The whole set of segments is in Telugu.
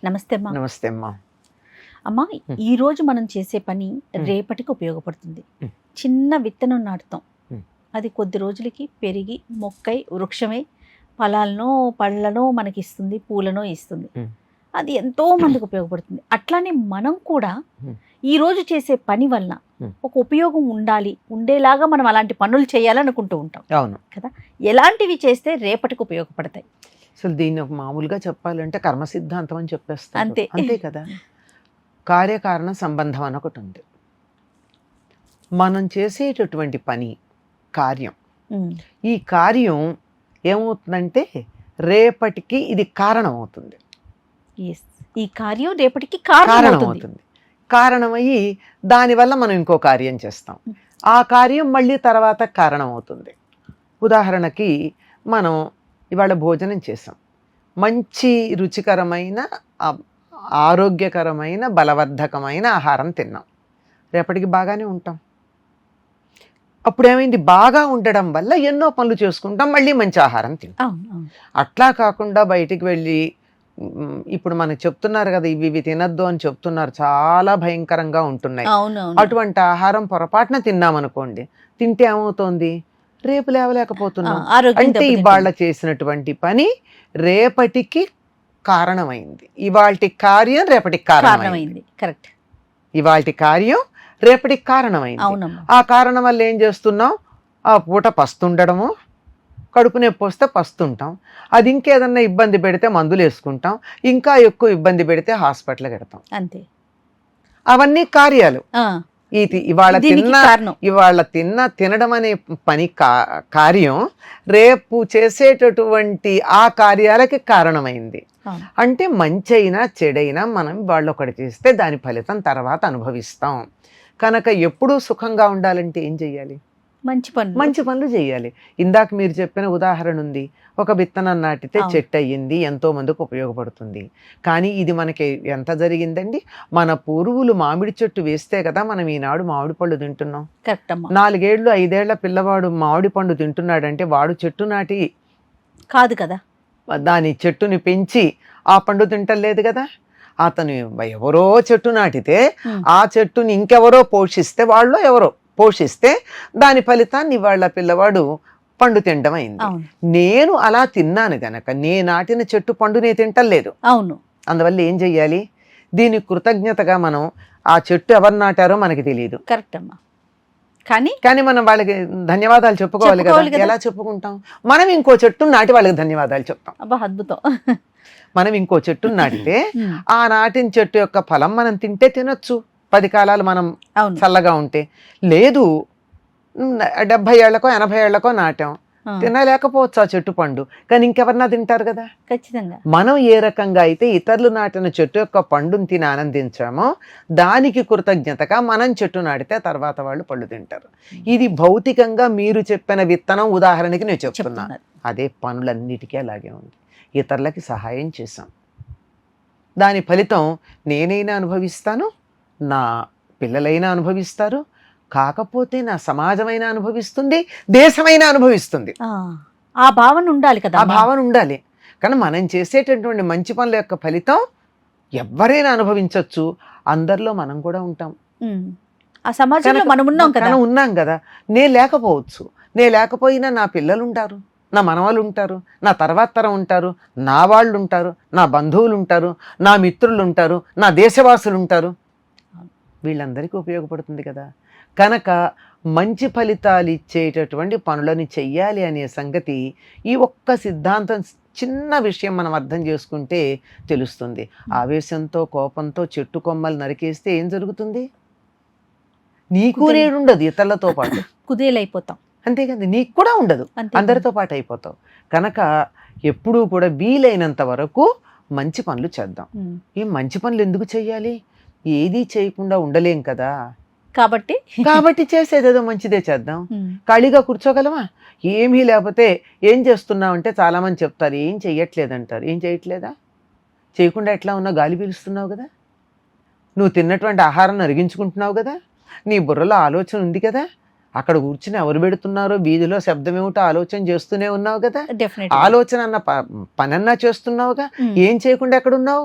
నమస్తే అమ్మా. నమస్తే అమ్మా. అమ్మా, ఈరోజు మనం చేసే పని రేపటికి ఉపయోగపడుతుంది. చిన్న విత్తనం నాటుతాం, అది కొద్ది రోజులకి పెరిగి మొక్కై వృక్షమై ఫలాలను పళ్ళను మనకి ఇస్తుంది, పూలను ఇస్తుంది. అది ఎంతో మందికి ఉపయోగపడుతుంది. అట్లానే మనం కూడా ఈరోజు చేసే పని వలన ఒక ఉపయోగం ఉండాలి, ఉండేలాగా మనం అలాంటి పనులు చేయాలనుకుంటూ ఉంటాం. అవును కదా, ఎలాంటివి చేస్తే రేపటికి ఉపయోగపడతాయి? అసలు దీన్ని ఒక మామూలుగా చెప్పాలంటే కర్మ సిద్ధాంతం అని చెప్పేస్తాం. అంతే అంతే కదా. కార్యకారణ సంబంధం అని ఒకటి ఉంది. మనం చేసేటటువంటి పని కార్యం, ఈ కార్యం ఏమవుతుందంటే రేపటికి ఇది కారణం అవుతుంది. ఈ కార్యం రేపటికి కారణం అవుతుంది. కారణమయ్యి దానివల్ల మనం ఇంకో కార్యం చేస్తాం. ఆ కార్యం మళ్ళీ తర్వాత కారణం అవుతుంది. ఉదాహరణకి మనం ఇవాళ భోజనం చేసాం, మంచి రుచికరమైన ఆరోగ్యకరమైన బలవర్ధకమైన ఆహారం తిన్నాం, రేపటికి బాగానే ఉంటాం. అప్పుడు ఏమైంది, బాగా ఉండడం వల్ల ఎన్నో పనులు చేసుకుంటాం, మళ్ళీ మంచి ఆహారం తింటాం. అట్లా కాకుండా బయటికి వెళ్ళి ఇప్పుడు మనకు చెప్తున్నారు కదా, ఇవి తినద్దు అని చెప్తున్నారు, చాలా భయంకరంగా ఉంటున్నాయి. అటువంటి ఆహారం పొరపాటున తిన్నామనుకోండి, తింటే ఏమవుతోంది, రేపు లేవలేకపోతున్నాం. అంటే ఇవాళ చేసినటువంటి పని రేపటికి కారణమైంది. ఇవాల్టి కార్యం రేపటికి కారణమైంది. కరెక్ట్. ఇవాల్టి కార్యం రేపటికి కారణమైంది. ఆ కారణం వల్ల ఏం చేస్తున్నాం, ఆ పూట పస్తుండడము, కడుపు నొప్పి వస్తే పస్తుంటాం, అది ఇంకేదన్నా ఇబ్బంది పెడితే మందులు వేసుకుంటాం, ఇంకా ఎక్కువ ఇబ్బంది పెడితే హాస్పిటల్కి వెడతాం. అంతే. అవన్నీ కార్యాలు. ఇవాళ తినడం అనే పని కార్యం రేపు చేసేటటువంటి ఆ కార్యాలకి కారణమైంది. అంటే మంచి అయినా చెడైనా మనం వాళ్ళు ఒకటి చేస్తే దాని ఫలితం తర్వాత అనుభవిస్తాం. కనుక ఎప్పుడూ సుఖంగా ఉండాలంటే ఏం చెయ్యాలి, మంచి పనులు చేయాలి. ఇందాక మీరు చెప్పిన ఉదాహరణ ఉంది, ఒక విత్తనం నాటితే చెట్టు అయ్యింది, ఎంతో మందికి ఉపయోగపడుతుంది. కానీ ఇది మనకి ఎంత జరిగిందండి, మన పూర్వులు మామిడి చెట్టు వేస్తే కదా మనం ఈనాడు మామిడి పళ్ళు తింటున్నాం. 4 ఏళ్ళు 5 ఏళ్ల పిల్లవాడు మామిడి పండు తింటున్నాడంటే వాడు చెట్టు నాటి కాదు కదా, దాని చెట్టుని పెంచి ఆ పండు తింటలేదు కదా. అతను ఎవరో చెట్టు నాటితే ఆ చెట్టుని ఇంకెవరో పోషిస్తే, వాళ్ళు ఎవరో పోషిస్తే దాని ఫలితాన్ని వాళ్ళ పిల్లవాడు పండు తినడం అయింది. నేను అలా తిన్నాను గనక నే నాటిన చెట్టు పండు నేను తింటలేదు. అవును. అందువల్ల ఏం చెయ్యాలి, దీనికి కృతజ్ఞతగా మనం ఆ చెట్టు ఎవరు నాటారో మనకి తెలియదు. కరెక్ట్ అమ్మా. కానీ మనం వాళ్ళకి ధన్యవాదాలు చెప్పుకోవాలి కదా. ఎలా చెప్పుకుంటాం, మనం ఇంకో చెట్టును నాటి వాళ్ళకి ధన్యవాదాలు చెప్తాం. అబ్బా, అద్భుతం. మనం ఇంకో చెట్టును నాటితే ఆ నాటిన చెట్టు యొక్క ఫలం మనం తింటే తినొచ్చు 10 కాలాలు మనం చల్లగా ఉంటే. లేదు 70 ఏళ్లకో 80 ఏళ్లకో నాటాం, తినలేకపోవచ్చు ఆ చెట్టు పండు, కానీ ఇంకెవరన్నా తింటారు కదా. ఖచ్చితంగా. మనం ఏ రకంగా అయితే ఇతరులు నాటిన చెట్టు యొక్క పండుని తిని ఆనందించామో దానికి కృతజ్ఞతగా మనం చెట్టు నాటితే తర్వాత వాళ్ళు పళ్ళు తింటారు. ఇది భౌతికంగా మీరు చెప్పిన విత్తనం ఉదాహరణకి నేను చెప్తున్నాను. అదే పనులన్నిటికీ అలాగే ఉంది. ఇతరులకి సహాయం చేశాం, దాని ఫలితం నేనైనా అనుభవిస్తాను, నా పిల్లలైనా అనుభవిస్తారు, కాకపోతే నా సమాజమైనా అనుభవిస్తుంది, దేశమైనా అనుభవిస్తుంది. ఆ భావన ఉండాలి కదా. ఆ భావన ఉండాలి. కానీ మనం చేసేటటువంటి మంచి పనుల యొక్క ఫలితం ఎవరైనా అనుభవించవచ్చు, అందరిలో మనం కూడా ఉంటాం. ఆ సమాజంలో మనం ఉన్నాం కదా. నేను లేకపోవచ్చు, నేను లేకపోయినా నా పిల్లలు ఉంటారు, నా మనవాళ్ళు ఉంటారు, నా తర్వాత తరం ఉంటారు, నా వాళ్ళు ఉంటారు, నా బంధువులు ఉంటారు, నా మిత్రులు ఉంటారు, నా దేశవాసులు ఉంటారు, వీళ్ళందరికీ ఉపయోగపడుతుంది కదా. కనుక మంచి ఫలితాలు ఇచ్చేటటువంటి పనులను చెయ్యాలి అనే సంగతి ఈ ఒక్క సిద్ధాంతం చిన్న విషయం మనం అర్థం చేసుకుంటే తెలుస్తుంది. ఆవేశంతో కోపంతో చెట్టు కొమ్మలు నరికేస్తే ఏం జరుగుతుంది, నీకు నేడు ఉండదు, ఇతరులతో పాటు కుదేలైపోతాం. అంతే కదా, నీకు కూడా ఉండదు, అందరితో పాటు అయిపోతావు. కనుక ఎప్పుడూ కూడా వీలైనంత వరకు మంచి పనులు చేద్దాం. ఈ మంచి పనులు ఎందుకు చెయ్యాలి, ఏదీ చేయకుండా ఉండలేం కదా. కాబట్టి చేసేదేదో మంచిదే చేద్దాం. ఖాళీగా కూర్చోగలమా, ఏమీ లేకపోతే ఏం చేస్తున్నావు అంటే చాలామంది చెప్తారు ఏం చెయ్యట్లేదంటారు. ఏం చేయట్లేదా, చేయకుండా ఎట్లా ఉన్నా గాలి పీలుస్తున్నావు కదా, నువ్వు తిన్నటువంటి ఆహారాన్ని అరిగించుకుంటున్నావు కదా, నీ బుర్రలో ఆలోచన ఉంది కదా, అక్కడ కూర్చుని ఎవరు పెడుతున్నారో వీధిలో శబ్దం ఏమిటో ఆలోచన చేస్తూనే ఉన్నావు కదా, డెఫినెట్ ఆలోచన అన్న పనన్నా చేస్తున్నావుగా, ఏం చేయకుండా ఎక్కడ ఉన్నావు?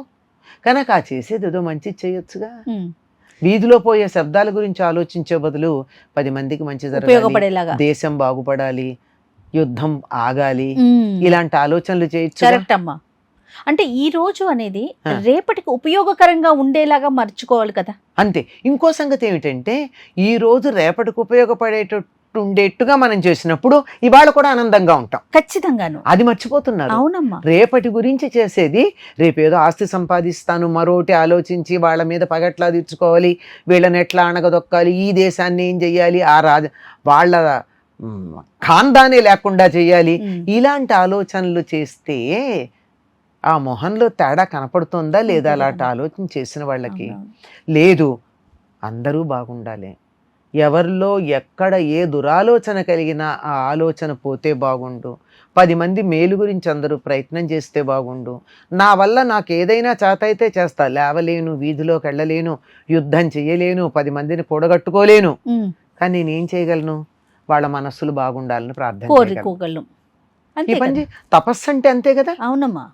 కనుక ఆ చేసేది ఏదో మంచి చేయొచ్చుగా. వీధిలో పోయే శబ్దాల గురించి ఆలోచించే బదులు 10 మందికి మంచి జరగాలి, ఉపయోగపడేలాగా, దేశం బాగుపడాలి, యుద్ధం ఆగాలి, ఇలాంటి ఆలోచనలు చేయొచ్చు. కరెక్ట్ అమ్మా. అంటే ఈ రోజు అనేది రేపటికి ఉపయోగకరంగా ఉండేలాగా మర్చుకోవాలి కదా. అంతే. ఇంకో సంగతి ఏమిటంటే ఈ రోజు రేపటికి ఉపయోగపడేటట్టు ఉండేట్టుగా మనం చేసినప్పుడు ఇవాళ కూడా ఆనందంగా ఉంటాం. ఖచ్చితంగాను. అది మర్చిపోతున్నారు. అవునమ్మా. రేపటి గురించి చేసేది, రేపేదో ఆస్తి సంపాదిస్తాను, మరోటి ఆలోచించి వాళ్ళ మీద పగట్లా తీర్చుకోవాలి, వీళ్ళని ఎట్లా అణగదొక్కాలి, ఈ దేశాన్ని ఏం చెయ్యాలి, ఆ వాళ్ళ ఖాందానే లేకుండా చెయ్యాలి, ఇలాంటి ఆలోచనలు చేస్తే ఆ మొహంలో తేడా కనపడుతుందా లేదా? అలాంటి ఆలోచన చేసిన వాళ్ళకి లేదు. అందరూ బాగుండాలి, ఎవరిలో ఎక్కడ ఏ దురాలోచన కలిగినా ఆ ఆలోచన పోతే బాగుండు, 10 మంది మేలు గురించి అందరూ ప్రయత్నం చేస్తే బాగుండు, నా వల్ల నాకు ఏదైనా చేత అయితే చేస్తా, లేవలేను, వీధిలోకి వెళ్ళలేను, యుద్ధం చేయలేను, 10 మందిని కూడగట్టుకోలేను, కానీ నేనేం చేయగలను? వాళ్ళ మనస్సులు బాగుండాలని ప్రార్థన కోరుకోగలను. ఈ పని తపస్సు అంటే అంతే కదా. అవునమ్మా.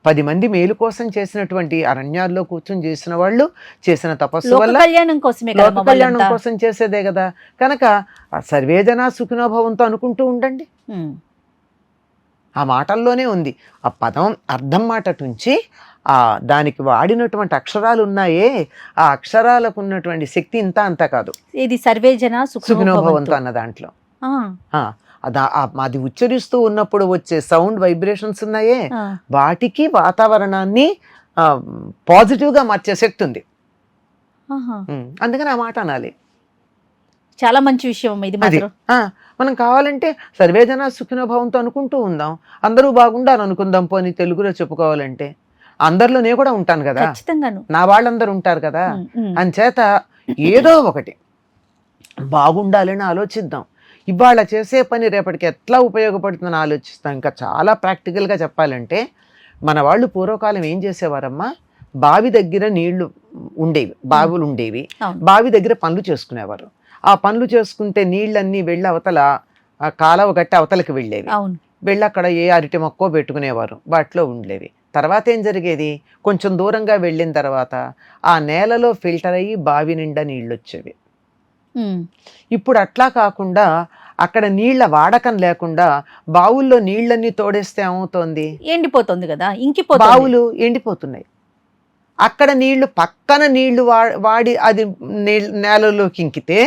10 మంది మేలు కోసం చేసినటువంటి అరణ్యాల్లో కూర్చొని చేసిన వాళ్ళు చేసిన తపస్సు వల్ల కళ్యాణం కోసమే, లోక కళ్యాణం కోసం చేసేదే కదా. కనుక సర్వే జనా సుఖినో భవంతు అనుకుంటూ ఉండండి. ఆ మాటల్లోనే ఉంది. ఆ పదం అర్థం మాట నుంచి దానికి వాడినటువంటి అక్షరాలు ఉన్నాయే, ఆ అక్షరాలకు ఉన్నటువంటి శక్తి ఇంత అంతా కాదు. ఇది సర్వే జనా సుఖినో భవంతు అన్న దాంట్లో అది ఉచ్చరిస్తూ ఉన్నప్పుడు వచ్చే సౌండ్ వైబ్రేషన్స్ ఉన్నాయే, వాటికి వాతావరణాన్ని పాజిటివ్ గా మార్చే శక్తి ఉంది. అందుకని ఆ మాట అనాలి. చాలా మంచి విషయం ఇది. మనం కావాలంటే సర్వే జనా సుఖినో భవంతు అనుకుంటూ ఉందాం, అందరూ బాగుండాలి అనుకుందాం. పోనీ తెలుగులో చెప్పుకోవాలంటే అందరిలో నేను కూడా ఉంటాను కదా, నా వాళ్ళందరూ ఉంటారు కదా, అంచేత ఏదో ఒకటి బాగుండాలని ఆలోచిద్దాం. ఇవాళ చేసే పని రేపటికి ఎట్లా ఉపయోగపడుతుందని ఆలోచిస్తాం. ఇంకా చాలా ప్రాక్టికల్గా చెప్పాలంటే మన వాళ్ళు పూర్వకాలం ఏం చేసేవారమ్మా, బావి దగ్గర నీళ్లు ఉండేవి, బావులు ఉండేవి, బావి దగ్గర పనులు చేసుకునేవారు. ఆ పనులు చేసుకుంటే నీళ్ళన్నీ వెళ్ళి అవతల కాలవ గట్టి అవతలకి వెళ్ళేవి. వెళ్ళి అక్కడ ఏ అరటి మొక్కో పెట్టుకునేవారు, వాటిలో ఉండేవి. తర్వాత ఏం జరిగేది, కొంచెం దూరంగా వెళ్ళిన తర్వాత ఆ నేలలో ఫిల్టర్ అయ్యి బావి నిండా నీళ్ళు వచ్చేవి. ఇప్పుడు అట్లా కాకుండా అక్కడ నీళ్ల వాడకం లేకుండా బావుల్లో నీళ్ళన్నీ తోడేస్తే ఏమవుతోంది, ఎండిపోతుంది కదా, ఇంకిపోతుంది, బావులు ఎండిపోతున్నాయి. అక్కడ నీళ్లు పక్కన నీళ్లు వాడి అది నేలలోకి ఇంకితే,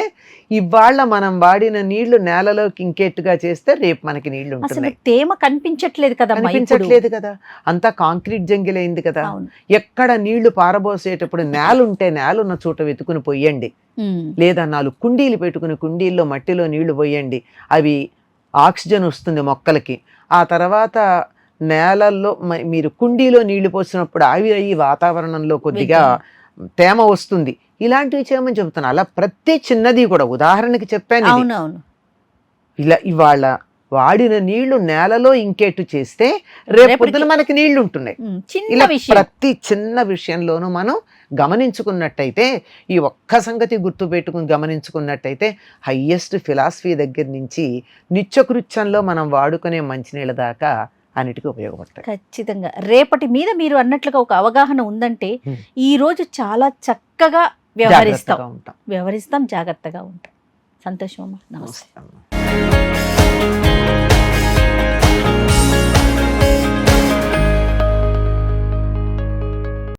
ఇవాళ మనం వాడిన నీళ్లు నేలలోకి ఇంకేట్టుగా చేస్తే రేపు మనకి నీళ్లు ఉంటున్నాయి. తేమ కనిపించట్లేదు కదా, కనిపించట్లేదు కదా, అంతా కాంక్రీట్ జంగిలైంది కదా. ఎక్కడ నీళ్లు పారబోసేటప్పుడు నేల ఉంటే నేల ఉన్న చోట వెతుకుని పోయండి, లేదా 4 కుండీలు పెట్టుకుని కుండీల్లో మట్టిలో నీళ్లు పోయండి, అవి ఆక్సిజన్ వస్తుంది మొక్కలకి. ఆ తర్వాత నేలల్లో మీరు కుండీలో నీళ్లు పోసినప్పుడు అవి అయ్యి వాతావరణంలో కొద్దిగా తేమ వస్తుంది. ఇలాంటివి చేయమని చెబుతున్నాను. అలా ప్రతి చిన్నది కూడా ఉదాహరణకి చెప్పాను. ఇలా ఇవాళ వాడిన నీళ్లు నేలలో ఇంకేట్టు చేస్తే రేపు పొద్దున మనకి నీళ్లు ఉంటున్నాయి. ఇలా ప్రతి చిన్న విషయంలోనూ మనం గమనించుకున్నట్టయితే, ఈ ఒక్క సంగతి గుర్తు పెట్టుకుని గమనించుకున్నట్టయితే, హయ్యెస్ట్ ఫిలాసఫీ దగ్గర నుంచి నిత్యకృత్యంలో మనం వాడుకునే మంచినీళ్ళ దాకా అన్నిటికీ ఉపయోగపడతాయి. ఖచ్చితంగా. రేపటి మీద మీరు అన్నట్లుగా ఒక అవగాహన ఉందంటే ఈ రోజు చాలా చక్కగా వ్యవహరిస్తాం, జాగ్రత్తగా ఉంటాం. సంతోషం అమ్మా. నమస్తే.